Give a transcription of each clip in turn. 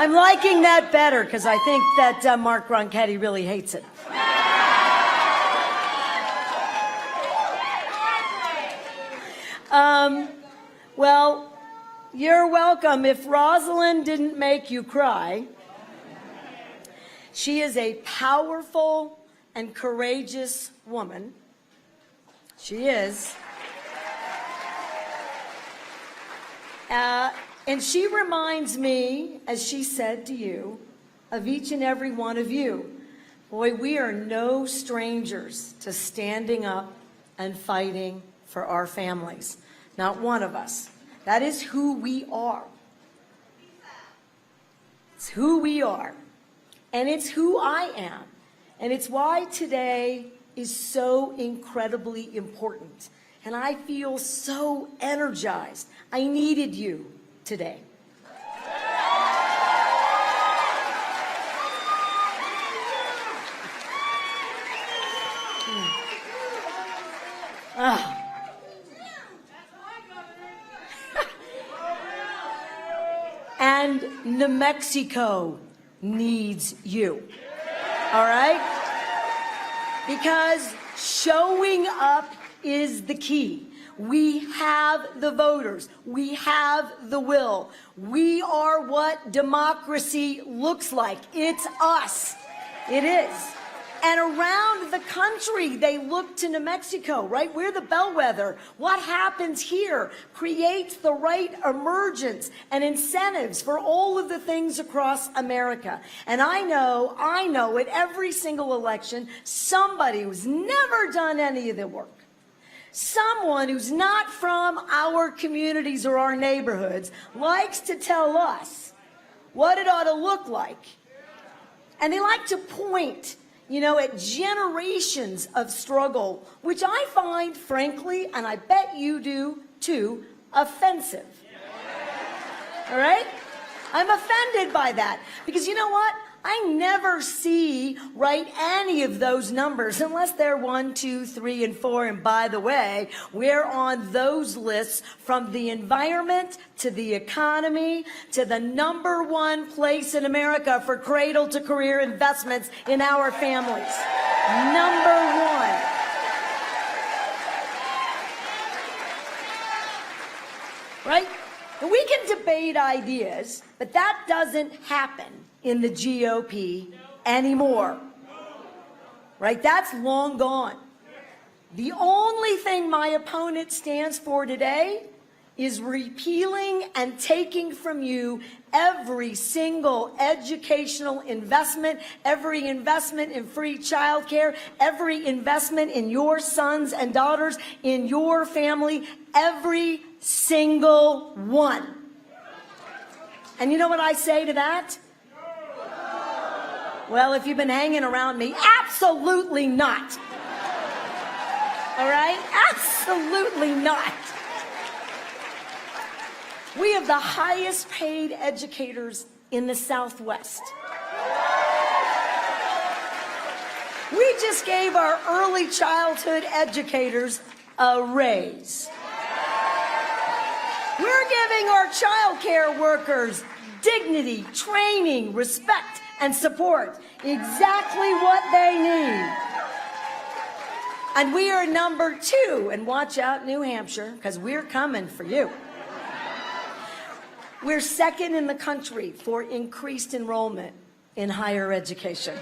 I'm liking that better because I think that Mark Ronchetti really hates it. Well, you're welcome. If Rosalind didn't make you cry, she is a powerful and courageous woman. She is. And she reminds me, as she said to you, of each and every one of you. Boy, we are no strangers to standing up and fighting for our families. Not one of us. That is who we are. It's who we are. And it's who I am. And it's why today is so incredibly important. And I feel so energized. I needed you today. And New Mexico needs you. All right? Because showing up is the key. We have the voters. We have the will. We are what democracy looks like. It's us. It is. And around the country, they look to New Mexico, right? We're the bellwether. What happens here creates the right emergence and incentives for all of the things across America. And I know at every single election, somebody who's never done any of the work, someone who's not from our communities or our neighborhoods, likes to tell us what it ought to look like. And they like to point at generations of struggle, which I find, frankly, and I bet you do too, offensive. All right? I'm offended by that because you know what? I never see, any of those numbers unless they're 1, 2, 3, and 4. And by the way, we're on those lists from the environment to the economy to the #1 place in America for cradle to career investments in our families. #1. Right? And we can debate ideas, but that doesn't happen in the GOP anymore. Right? That's long gone. The only thing my opponent stands for today is repealing and taking from you every single educational investment, every investment in free childcare, every investment in your sons and daughters, in your family, every single one. And you know what I say to that? Well, if you've been hanging around me, absolutely not. All right? Absolutely not. We have the highest paid educators in the Southwest. We just gave our early childhood educators a raise. We're giving our child care workers dignity, training, respect, and support. Exactly what they need. And we are #2, and watch out, New Hampshire, because we're coming for you. We're second in the country for increased enrollment in higher education.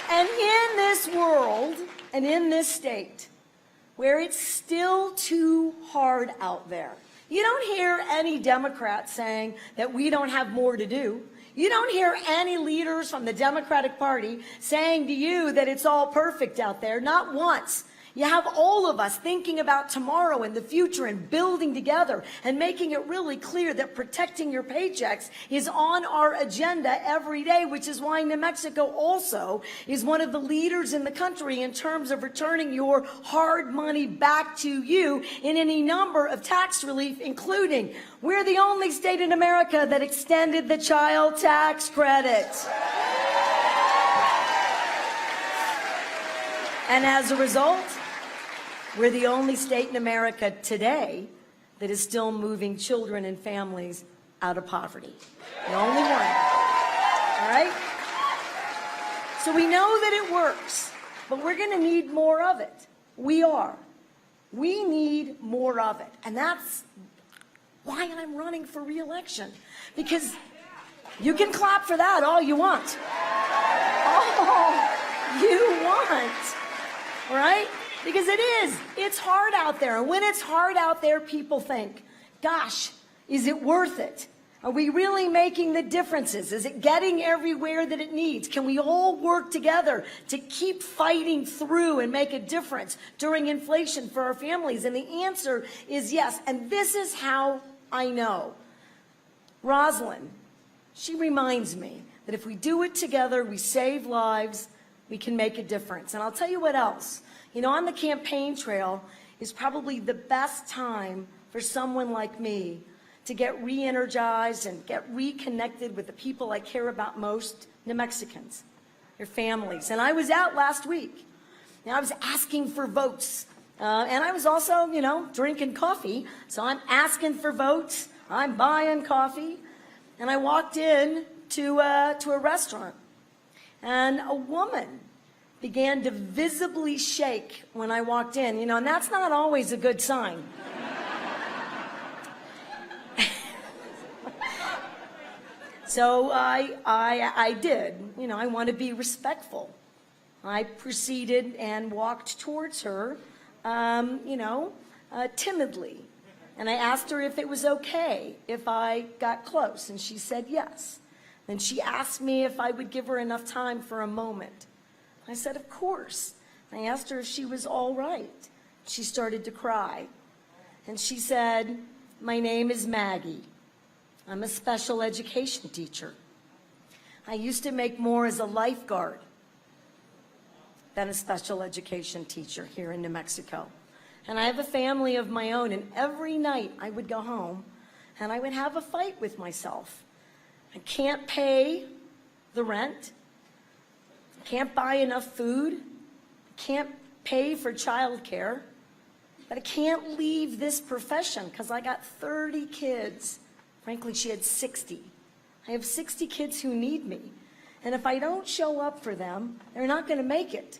And in this world, and in this state, where it's still too hard out there, you don't hear any Democrats saying that we don't have more to do. You don't hear any leaders from the Democratic Party saying to you that it's all perfect out there, not once. You have all of us thinking about tomorrow and the future and building together and making it really clear that protecting your paychecks is on our agenda every day, which is why New Mexico also is one of the leaders in the country in terms of returning your hard money back to you in any number of tax relief, including we're the only state in America that extended the child tax credit. And as a result, We're the only state in America today that is still moving children and families out of poverty. The only one. All right? So we know that it works, but we're going to need more of it. We are. We need more of it. And that's why I'm running for re-election. Because you can clap for that all you want. All you want. All right? Because it is. It's hard out there. And when it's hard out there, people think, gosh, is it worth it? Are we really making the differences? Is it getting everywhere that it needs? Can we all work together to keep fighting through and make a difference during inflation for our families? And the answer is yes. And this is how I know. Rosalind, she reminds me that if we do it together, we save lives, we can make a difference. And I'll tell you what else. You know, on the campaign trail is probably the best time for someone like me to get re-energized and get reconnected with the people I care about most, New Mexicans, your families. And I was out last week, and I was asking for votes. And I was also, you know, drinking coffee. So I'm asking for votes. I'm buying coffee. And I walked in to a restaurant, and a woman began to visibly shake when I walked in, you know, and that's not always a good sign. So I did, you know, I want to be respectful. I proceeded and walked towards her, timidly. And I asked her if it was okay if I got close, and she said yes. Then she asked me if I would give her enough time for a moment. I said, of course. I asked her if she was all right. She started to cry. And she said, my name is Maggie. I'm a special education teacher. I used to make more as a lifeguard than a special education teacher here in New Mexico. And I have a family of my own, and every night I would go home and I would have a fight with myself. I can't pay the rent. Can't buy enough food, can't pay for childcare, but I can't leave this profession because I got 30 kids. Frankly, she had 60. I have 60 kids who need me. And if I don't show up for them, they're not going to make it.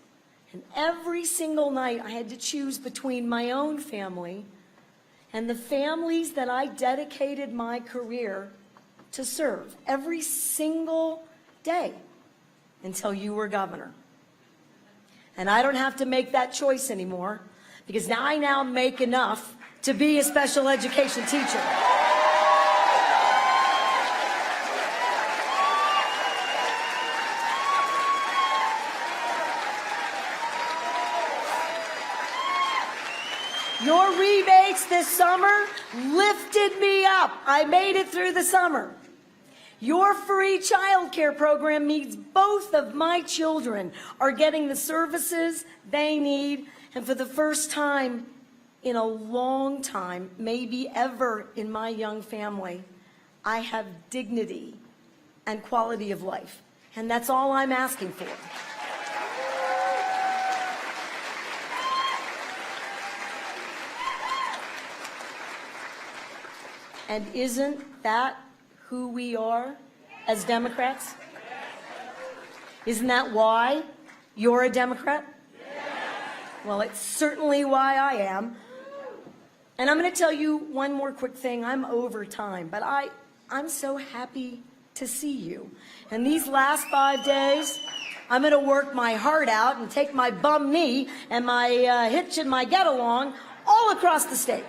And every single night I had to choose between my own family and the families that I dedicated my career to serve every single day until you were governor. And I don't have to make that choice anymore because now I make enough to be a special education teacher. Your rebates this summer lifted me up. I made it through the summer. Your free child care program means both of my children are getting the services they need, and for the first time in a long time, maybe ever in my young family, I have dignity and quality of life. And that's all I'm asking for. And isn't that who we are as Democrats? Isn't that why you're a Democrat? Well, it's certainly why I am. And I'm going to tell you one more quick thing. I'm over time, but I'm so happy to see you. And these last 5 days, I'm going to work my heart out and take my bum knee and my hitch and my get along all across the state.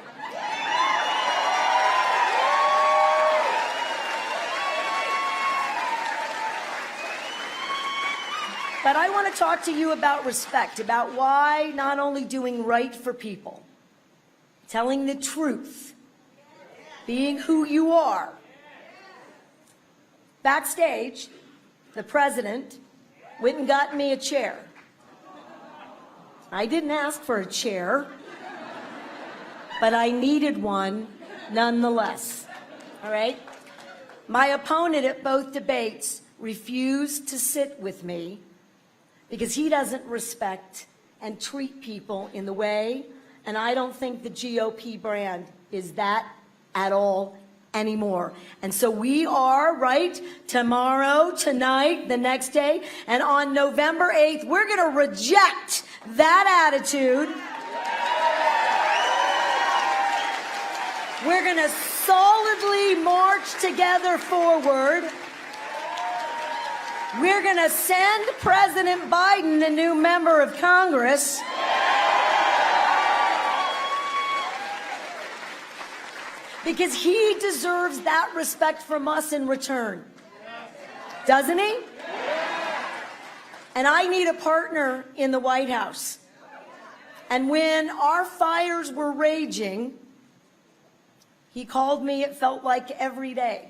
But I want to talk to you about respect, about why not only doing right for people, telling the truth, being who you are. Backstage, the president went and got me a chair. I didn't ask for a chair, but I needed one nonetheless. All right? My opponent at both debates refused to sit with me because he doesn't respect and treat people in the way And I don't think the GOP brand is that at all anymore. And so we are, right, tomorrow, tonight, the next day, and on November 8th, we're going to reject that attitude. We're going to solidly march together forward. We're going to send President Biden a new member of Congress. Because he deserves that respect from us in return. Doesn't he? And I need a partner in the White House. And when our fires were raging, he called me, it felt like every day.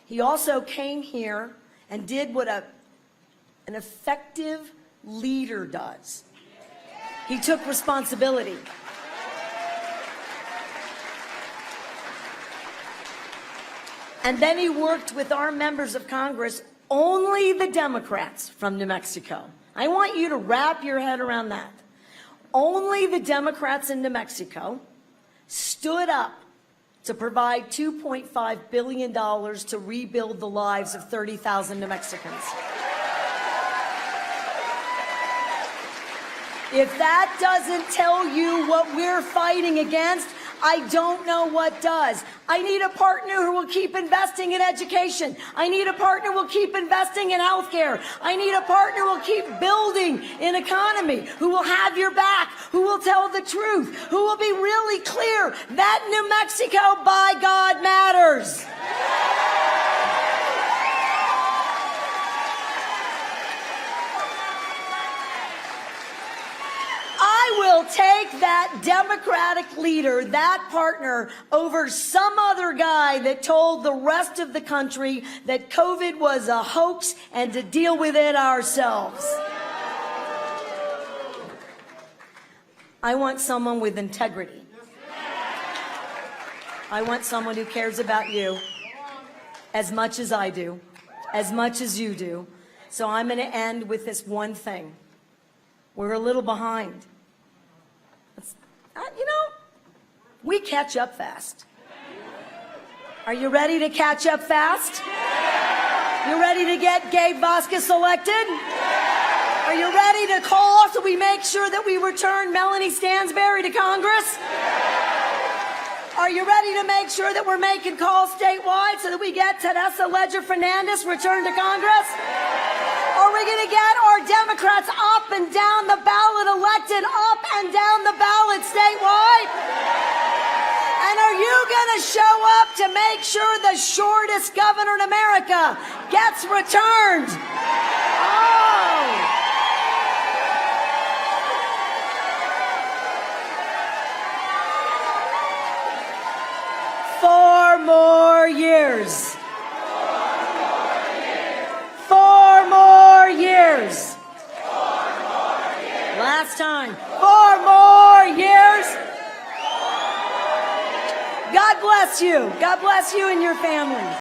He also came here and did what an effective leader does. He took responsibility. And then he worked with our members of Congress, only the Democrats from New Mexico. I want you to wrap your head around that. Only the Democrats in New Mexico stood up to provide $2.5 billion to rebuild the lives of 30,000 New Mexicans. If that doesn't tell you what we're fighting against, I don't know what does. I need a partner who will keep investing in education. I need a partner who will keep investing in healthcare. I need a partner who will keep building an economy, who will have your back, who will tell the truth, who will be really clear that New Mexico, by God, matters. I will take that Democratic leader, that partner, over some other guy that told the rest of the country that COVID was a hoax and to deal with it ourselves. I want someone with integrity. I want someone who cares about you as much as I do, as much as you do. So I'm going to end with this one thing. We're a little behind. You know, we catch up fast. Are you ready to catch up fast? You ready to get Gabe Vasquez elected? Are you ready to call so we make sure that we return Melanie Stansberry to Congress? Are you ready to make sure that we're making calls statewide so that we get Teresa Ledger Fernandez returned to Congress? Are we going to get our Democrats up and down the ballot elected, up and down the ballot statewide? And are you going to show up to make sure the shortest governor in America gets returned? Oh! 4 more years. 4 more years. Last time. 4 more years. God bless you. God bless you and your family.